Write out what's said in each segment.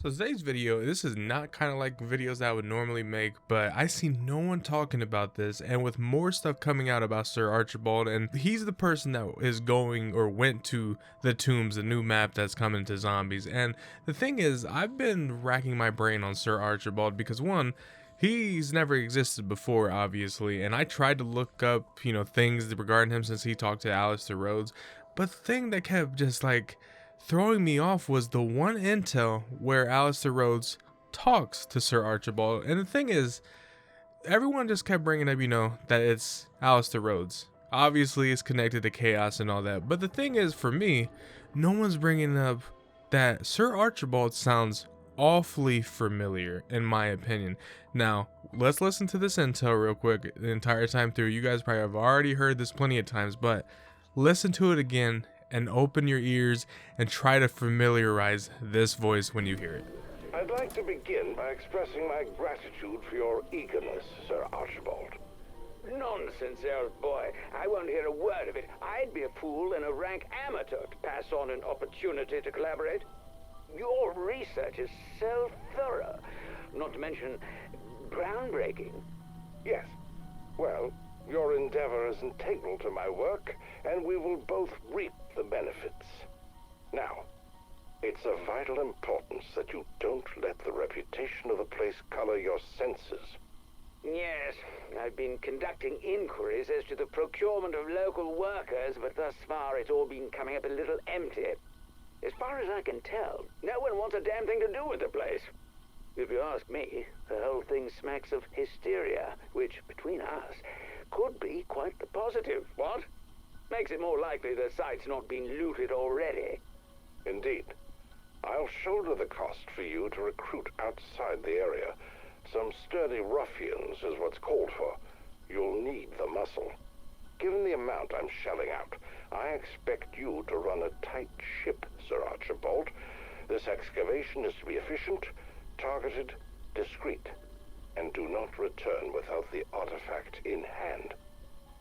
So today's video, this is not kind of like videos that I would normally make, but I see no one talking about this, and with more stuff coming out about Sir Archibald, and he's the person that is going or went to the tombs, the new map that's coming to zombies. And the thing is, I've been racking my brain on Sir Archibald because one, he's never existed before, obviously, and I tried to look up, things regarding him since he talked to Alistair Rhodes, but the thing that kept just like throwing me off was the one intel where Alistair Rhodes talks to Sir Archibald. And the thing is, everyone just kept bringing up, that it's Alistair Rhodes. Obviously, it's connected to chaos and all that. But the thing is, for me, no one's bringing up that Sir Archibald sounds awfully familiar, in my opinion. Now, let's listen to this intel real quick the entire time through. You guys probably have already heard this plenty of times, but listen to it again and open your ears and try to familiarize this voice when you hear it. I'd like to begin by expressing my gratitude for your eagerness, Sir Archibald. Nonsense, old boy. I won't hear a word of it. I'd be a fool and a rank amateur to pass on an opportunity to collaborate. Your research is so thorough, not to mention groundbreaking. Yes. Well, your endeavor is integral to my work, and we will both reap the benefits. Now, it's of vital importance that you don't let the reputation of the place color your senses. Yes, I've been conducting inquiries as to the procurement of local workers, but thus far it's all been coming up a little empty. As far as I can tell, no one wants a damn thing to do with the place. If you ask me, the whole thing smacks of hysteria, which, between us, could be quite the positive, what? Makes it more likely the site's not been looted already. Indeed. I'll shoulder the cost for you to recruit outside the area. Some sturdy ruffians is what's called for. You'll need the muscle. Given the amount I'm shelling out, I expect you to run a tight ship, Sir Archibald. This excavation is to be efficient, targeted, discreet, and do not return without the artifact in hand.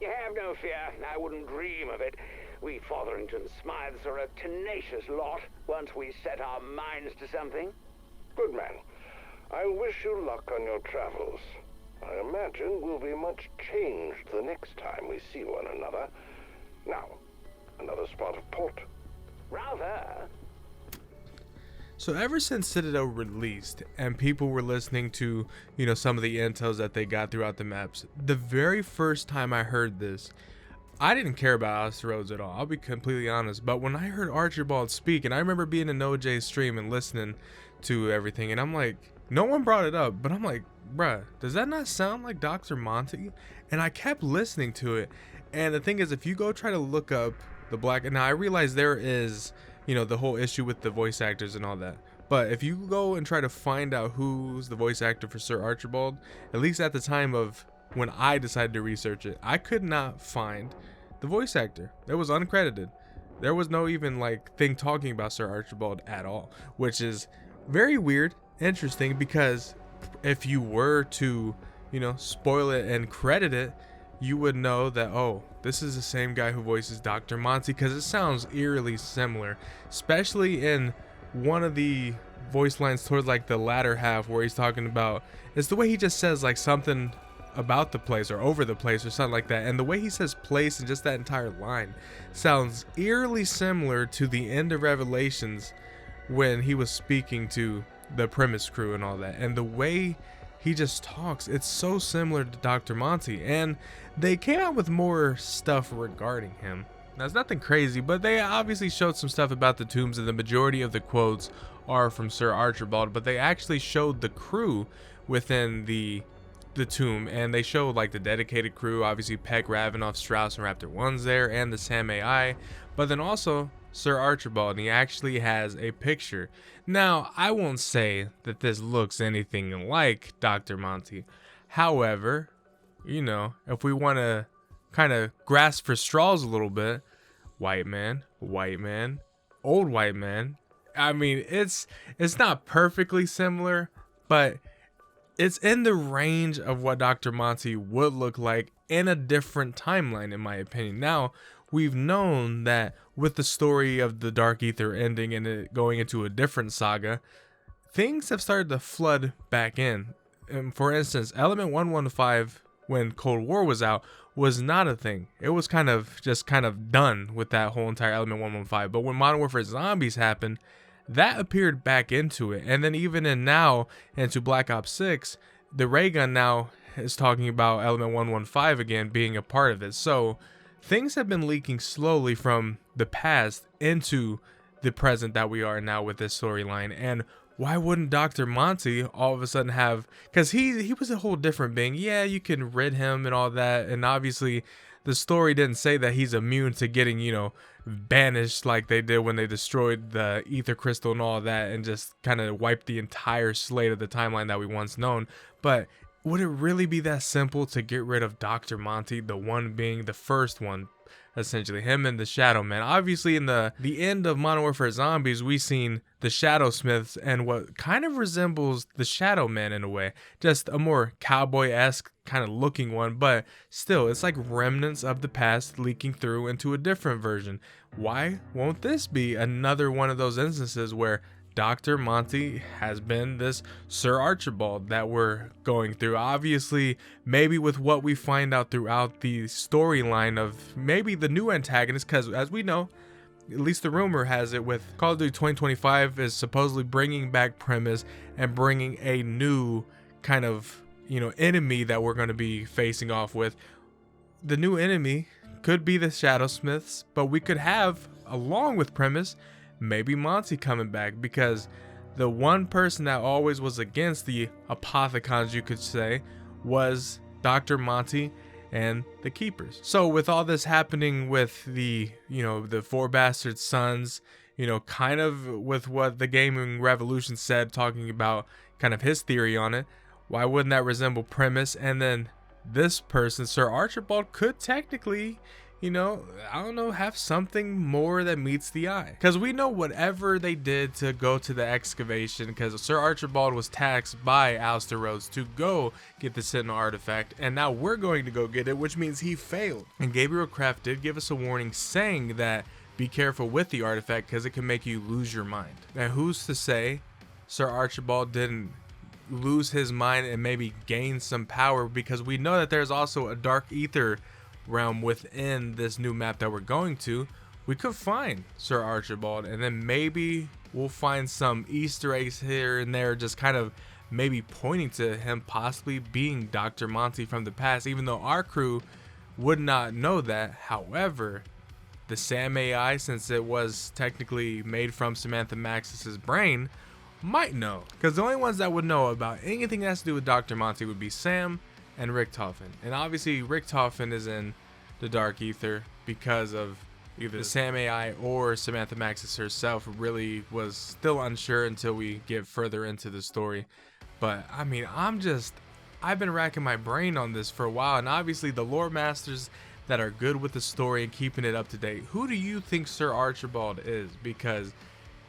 You have no fear. I wouldn't dream of it. We Fotherington Smythes are a tenacious lot once we set our minds to something. Good man. I wish you luck on your travels. I imagine we'll be much changed the next time we see one another. Now, another spot of port. Rather. So ever since Citadel released and people were listening to, some of the intels that they got throughout the maps, the very first time I heard this, I didn't care about Alistair Rhodes at all. I'll be completely honest. But when I heard Archibald speak, and I remember being in OJ's stream and listening to everything, and I'm like, no one brought it up, but I'm like, bruh, does that not sound like Dr. Monty? And I kept listening to it. And the thing is, if you go try to look up the black, and now I realize there is, the whole issue with the voice actors and all that. But if you go and try to find out who's the voice actor for Sir Archibald, at least at the time of when I decided to research it, I could not find the voice actor. It was uncredited. There was no even thing talking about Sir Archibald at all, which is very weird, interesting, because if you were to, spoil it and credit it, you would know that, oh, this is the same guy who voices Dr. Monty, because it sounds eerily similar, especially in one of the voice lines towards the latter half where he's talking about, it's the way he just says something about the place or over the place or something like that, and the way he says place and just that entire line sounds eerily similar to the end of Revelations when he was speaking to the premise crew and all that, and the way he just talks, it's so similar to Dr. Monty. And they came out with more stuff regarding him. Now, it's nothing crazy, but they obviously showed some stuff about the tombs, and the majority of the quotes are from Sir Archibald, but they actually showed the crew within the tomb, and they showed the dedicated crew, obviously Peck, Ravenoff, Strauss, and Raptor 1's there, and the Sam AI, but then also Sir Archibald, and he actually has a picture. Now, I won't say that this looks anything like Dr. Monty. However, if we want to kind of grasp for straws a little bit, white man, old white man. I mean, it's not perfectly similar, but it's in the range of what Dr. Monty would look like in a different timeline, in my opinion. Now, we've known that with the story of the Dark Ether ending and it going into a different saga, things have started to flood back in. And for instance, Element 115, when Cold War was out, was not a thing. It was kind of done with that whole entire Element 115. But when Modern Warfare Zombies happened, that appeared back into it. And then even into Black Ops 6, the ray gun now is talking about Element 115 again being a part of it. So things have been leaking slowly from the past into the present that we are now with this storyline. And why wouldn't Dr. Monty all of a sudden have, because he was a whole different being. Yeah, you can rid him and all that, and obviously the story didn't say that he's immune to getting, banished like they did when they destroyed the ether crystal and all that and just kind of wiped the entire slate of the timeline that we once known. But would it really be that simple to get rid of Dr. Monty, the one being the first one? Essentially, him and the Shadow Man. Obviously, in the end of Modern Warfare Zombies, we seen the Shadow Smiths and what kind of resembles the Shadow Man in a way. Just a more cowboy-esque kind of looking one, but still, it's like remnants of the past leaking through into a different version. Why won't this be another one of those instances where Dr. Monty has been this Sir Archibald that we're going through? Obviously, maybe with what we find out throughout the storyline of maybe the new antagonist, because as we know, at least the rumor has it, with Call of Duty 2025 is supposedly bringing back Premise and bringing a new kind of, enemy that we're going to be facing off with. The new enemy could be the Shadow Smiths, but we could have, along with Premise, maybe Monty coming back, because the one person that always was against the Apothicons, you could say, was Dr. Monty and the Keepers. So with all this happening with the, the Four Bastard Sons, kind of with what the Gaming Revolution said, talking about kind of his theory on it, why wouldn't that resemble Premise? And then this person, Sir Archibald, could technically, have something more that meets the eye. Because we know whatever they did to go to the excavation, because Sir Archibald was taxed by Alistair Rhodes to go get the Sentinel artifact, and now we're going to go get it, which means he failed. And Gabriel Kraft did give us a warning saying that be careful with the artifact because it can make you lose your mind. And who's to say Sir Archibald didn't lose his mind and maybe gain some power, because we know that there's also a dark ether realm within this new map that we're going to. We could find Sir Archibald, and then maybe we'll find some Easter eggs here and there, just kind of maybe pointing to him possibly being Dr. Monty from the past, even though our crew would not know that. However, the Sam AI, since it was technically made from Samantha Maxis's brain, might know, because the only ones that would know about anything that has to do with Dr. Monty would be Sam and Richtofen. And obviously Richtofen is in the Dark Ether because of either the Sam AI or Samantha Maxis herself. Really was still unsure until we get further into the story. But I mean, I've been racking my brain on this for a while, and obviously the lore masters that are good with the story and keeping it up to date, who do you think Sir Archibald is? Because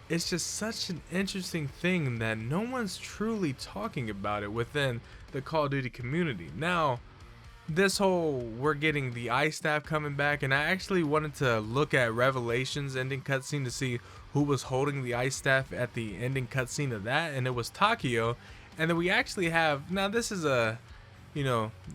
it's just such an interesting thing that no one's truly talking about it within the Call of Duty community. Now, this whole, we're getting the Ice Staff coming back, and I actually wanted to look at Revelations ending cutscene to see who was holding the Ice Staff at the ending cutscene of that, and it was Takio. And then we actually have, now this is a,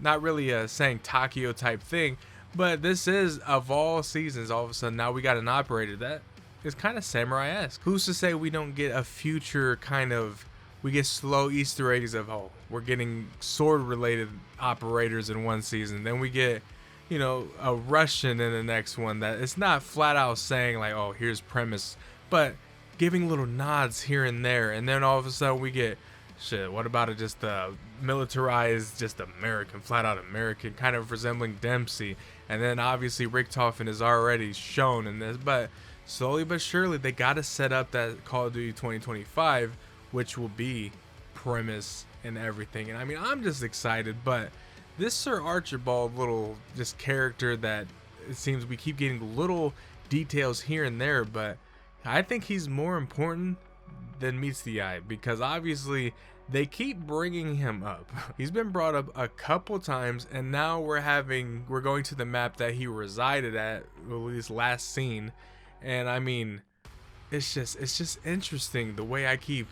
not really a saying Takio type thing, but this is, of all seasons, all of a sudden now we got an operator that is kind of samurai-esque. Who's to say we don't get a future kind of, we get slow Easter eggs of, oh, we're getting sword-related operators in one season, then we get, a Russian in the next one, that it's not flat out saying like, oh, here's Premise, but giving little nods here and there, and then all of a sudden we get, shit, what about it, just militarized, just American, flat out American, kind of resembling Dempsey, and then obviously Richtofen is already shown in this, but slowly but surely they got to set up that Call of Duty 2025, which will be Premise and everything. And I mean, I'm just excited, but this Sir Archibald little just character that it seems we keep getting little details here and there, but I think he's more important than meets the eye, because obviously they keep bringing him up. He's been brought up a couple times, and now we're going to the map that he resided at least last scene. And I mean, it's just interesting the way I keep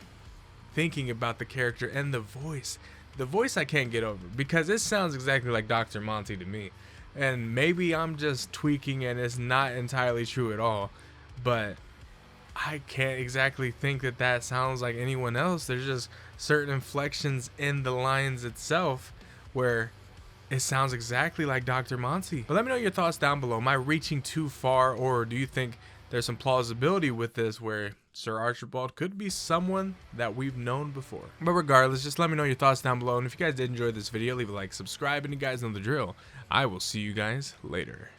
thinking about the character and the voice. The voice I can't get over because it sounds exactly like Dr. Monty to me. And maybe I'm just tweaking and it's not entirely true at all. But I can't exactly think that that sounds like anyone else. There's just certain inflections in the lines itself where it sounds exactly like Dr. Monty. But let me know your thoughts down below. Am I reaching too far, or do you think there's some plausibility with this where Sir Archibald could be someone that we've known before? But regardless, just let me know your thoughts down below. And if you guys did enjoy this video, leave a like, subscribe, and you guys know the drill. I will see you guys later.